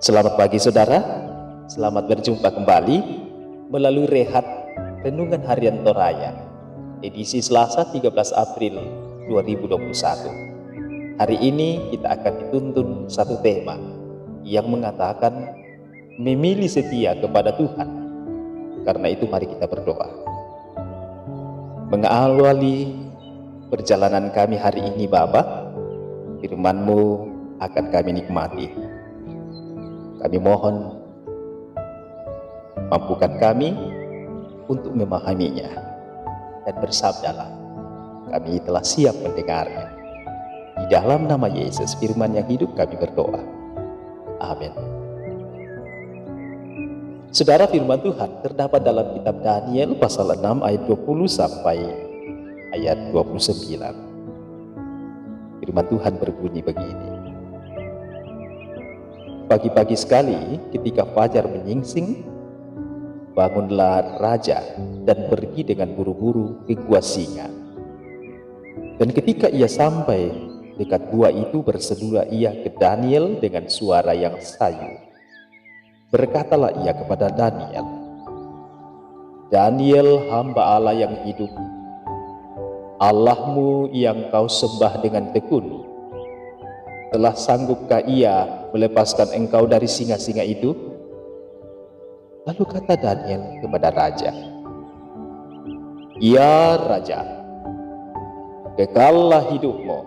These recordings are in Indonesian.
Selamat pagi saudara, selamat berjumpa kembali melalui Rehat Renungan Harian Toraya, edisi Selasa 13 April 2021. Hari ini kita akan dituntun satu tema yang mengatakan memilih setia kepada Tuhan. Karena itu mari kita berdoa. Mengawali perjalanan kami hari ini Bapa, firman-Mu akan kami nikmati. Kami mohon mampukan kami untuk memahaminya, dan bersabdalah, kami telah siap mendengarnya. Di dalam nama Yesus firman yang hidup kami berdoa. Amin. Saudara, firman Tuhan terdapat dalam kitab Daniel pasal 6 ayat 20 sampai ayat 29. Firman Tuhan berbunyi begini. Pagi-pagi sekali ketika fajar menyingsing, bangunlah raja dan pergi dengan buru-buru ke gua singa. Dan ketika ia sampai dekat gua itu, berserulah ia ke Daniel dengan suara yang sayu. Berkatalah ia kepada Daniel, "Daniel, hamba Allah yang hidup, Allahmu yang kau sembah dengan tekun, telah sanggupkah ia melepaskan engkau dari singa-singa itu?" Lalu kata Daniel kepada raja, "Ya Raja, kekallah hidupmu.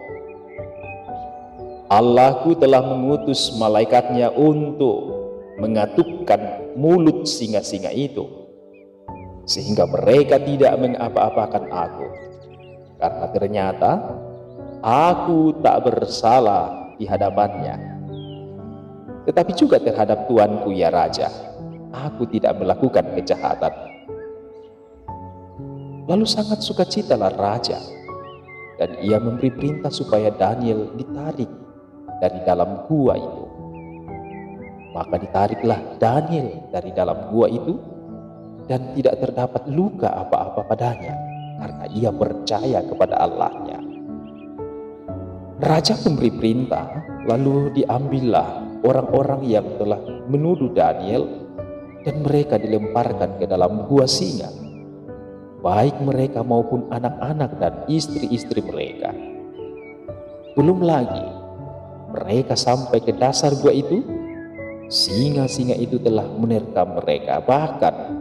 Allahku telah mengutus malaikatnya untuk mengatukkan mulut singa-singa itu, sehingga mereka tidak mengapa-apakan aku. Karena ternyata aku tak bersalah di hadapannya. Tetapi juga terhadap tuanku ya Raja, aku tidak melakukan kejahatan." Lalu sangat sukacitalah raja, dan ia memberi perintah supaya Daniel ditarik dari dalam gua itu. Maka ditariklah Daniel dari dalam gua itu, dan tidak terdapat luka apa-apa padanya, karena ia percaya kepada Allahnya. Raja memberi perintah, lalu diambillah orang-orang yang telah menuduh Daniel, dan mereka dilemparkan ke dalam gua singa, baik mereka maupun anak-anak dan istri-istri mereka. Belum lagi mereka sampai ke dasar gua itu, singa-singa itu telah menerkam mereka, bahkan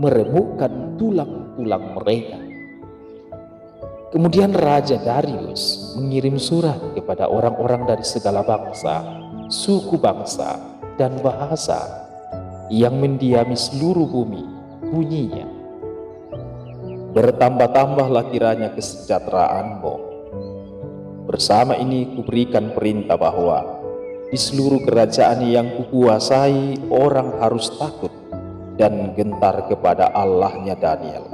meremukkan tulang-tulang mereka. Kemudian Raja Darius mengirim surat kepada orang-orang dari segala bangsa, suku bangsa, dan bahasa yang mendiami seluruh bumi. Bunyinya, "Bertambah-tambahlah kiranya kesejahteraanmu. Bersama ini kuberikan perintah bahwa di seluruh kerajaan yang kukuasai orang harus takut dan gentar kepada Allahnya Daniel.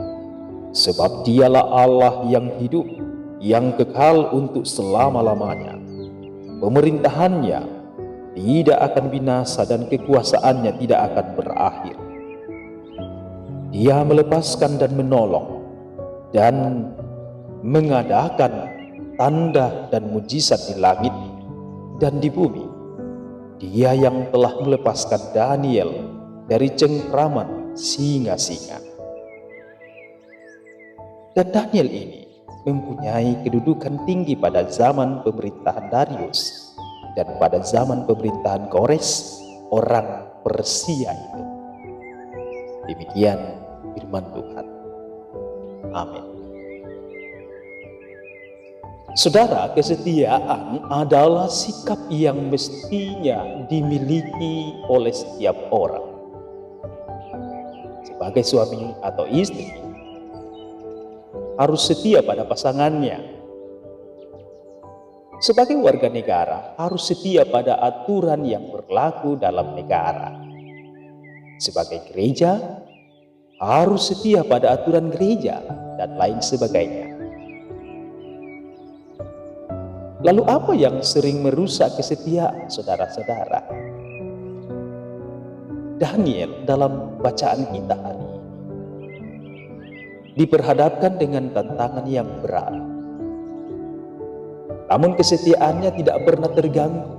Sebab dialah Allah yang hidup, yang kekal untuk selama-lamanya. Pemerintahannya tidak akan binasa dan kekuasaannya tidak akan berakhir. Dia melepaskan dan menolong dan mengadakan tanda dan mujizat di langit dan di bumi. Dia yang telah melepaskan Daniel dari cengkraman singa-singa." Dan Daniel ini mempunyai kedudukan tinggi pada zaman pemerintahan Darius dan pada zaman pemerintahan Kores, orang Persia itu. Demikian firman Tuhan. Amin. Saudara, kesetiaan adalah sikap yang mestinya dimiliki oleh setiap orang. Sebagai suami atau istri, harus setia pada pasangannya. Sebagai warga negara, harus setia pada aturan yang berlaku dalam negara. Sebagai gereja, harus setia pada aturan gereja, dan lain sebagainya. Lalu apa yang sering merusak kesetiaan saudara-saudara? Daniel dalam bacaan kita hari ini diperhadapkan dengan tantangan yang berat. Namun kesetiaannya tidak pernah terganggu.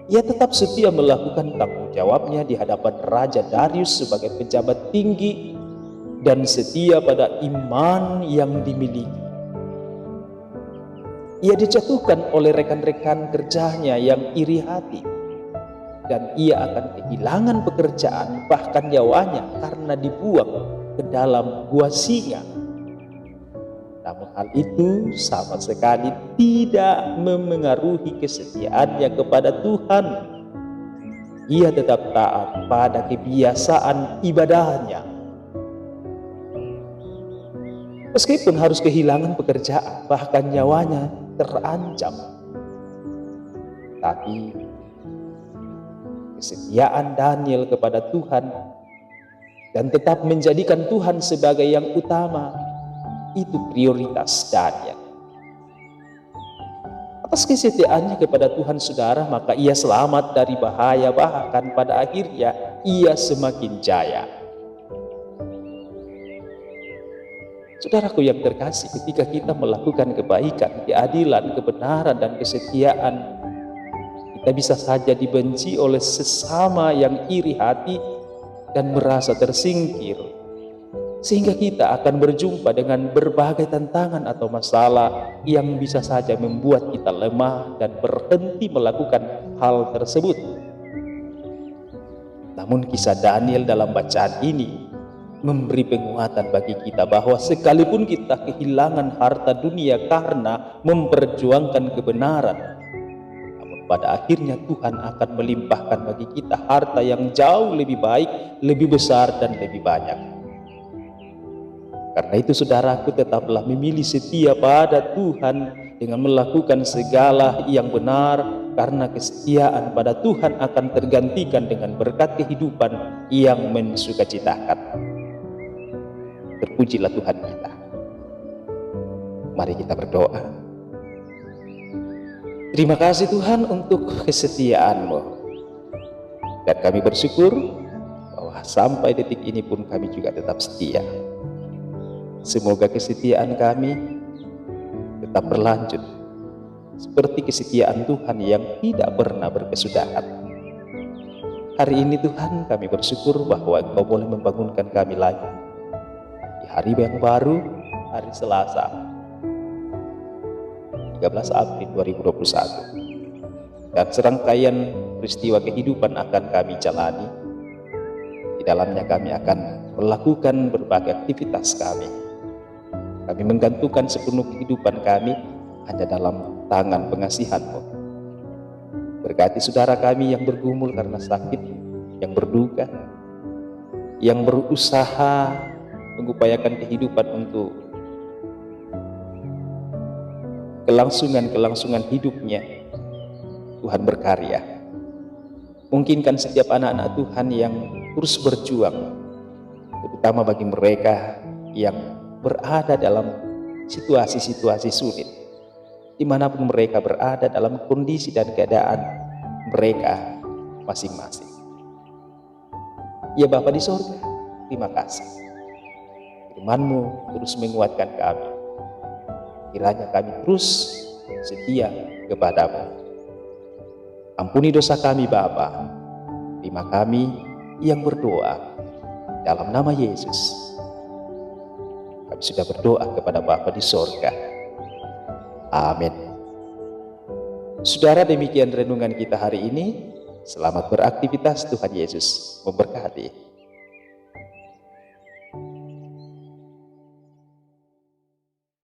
Ia tetap setia melakukan tanggung jawabnya di hadapan Raja Darius sebagai pejabat tinggi dan setia pada iman yang dimiliki. Ia dijatuhkan oleh rekan-rekan kerjanya yang iri hati, dan ia akan kehilangan pekerjaan bahkan nyawanya karena dibuang ke dalam gua singa. Namun hal itu sama sekali tidak memengaruhi kesetiaannya kepada Tuhan. Ia tetap taat pada kebiasaan ibadahnya. Meskipun harus kehilangan pekerjaan, bahkan nyawanya terancam, tapi kesetiaan Daniel kepada Tuhan dan tetap menjadikan Tuhan sebagai yang utama, itu prioritas Daniel. Atas kesetiaannya kepada Tuhan, saudara, maka ia selamat dari bahaya, bahkan pada akhirnya ia semakin jaya. Saudaraku yang terkasih, ketika kita melakukan kebaikan, keadilan, kebenaran, dan kesetiaan, kita bisa saja dibenci oleh sesama yang iri hati dan merasa tersingkir, sehingga kita akan berjumpa dengan berbagai tantangan atau masalah yang bisa saja membuat kita lemah dan berhenti melakukan hal tersebut. Namun kisah Daniel dalam bacaan ini memberi penguatan bagi kita bahwa sekalipun kita kehilangan harta dunia karena memperjuangkan kebenaran, namun pada akhirnya Tuhan akan melimpahkan bagi kita harta yang jauh lebih baik, lebih besar, dan lebih banyak. Karena itu saudaraku, tetaplah memilih setia pada Tuhan dengan melakukan segala yang benar, karena kesetiaan pada Tuhan akan tergantikan dengan berkat kehidupan yang mensukacitakan. Terpujilah Tuhan kita. Mari kita berdoa. Terima kasih Tuhan untuk kesetiaan-Mu. Dan kami bersyukur bahwa sampai detik ini pun kami juga tetap setia. Semoga kesetiaan kami tetap berlanjut seperti kesetiaan Tuhan yang tidak pernah berkesudahan. Hari ini Tuhan, kami bersyukur bahwa Engkau boleh membangunkan kami lagi hari yang baru, hari Selasa 13 April 2021, dan serangkaian peristiwa kehidupan akan kami jalani. Di dalamnya kami akan melakukan berbagai aktivitas kami. Kami menggantungkan sepenuh kehidupan kami hanya dalam tangan pengasihan-Mu. Berkati saudara kami yang bergumul karena sakit, yang berduka, yang berusaha mengupayakan kehidupan untuk kelangsungan hidupnya. Tuhan berkarya. Mungkinkan setiap anak-anak Tuhan yang terus berjuang, terutama bagi mereka yang berada dalam situasi-situasi sulit, dimanapun mereka berada dalam kondisi dan keadaan mereka masing-masing. Ya Bapa di sorga, terima kasih. Firman-Mu terus menguatkan kami. Kiranya kami terus setia kepada-Mu. Ampuni dosa kami Bapa. Terima kami yang berdoa dalam nama Yesus. Kami sudah berdoa kepada Bapa di sorga. Amin. Saudara, demikian renungan kita hari ini. Selamat beraktivitas, Tuhan Yesus memberkati.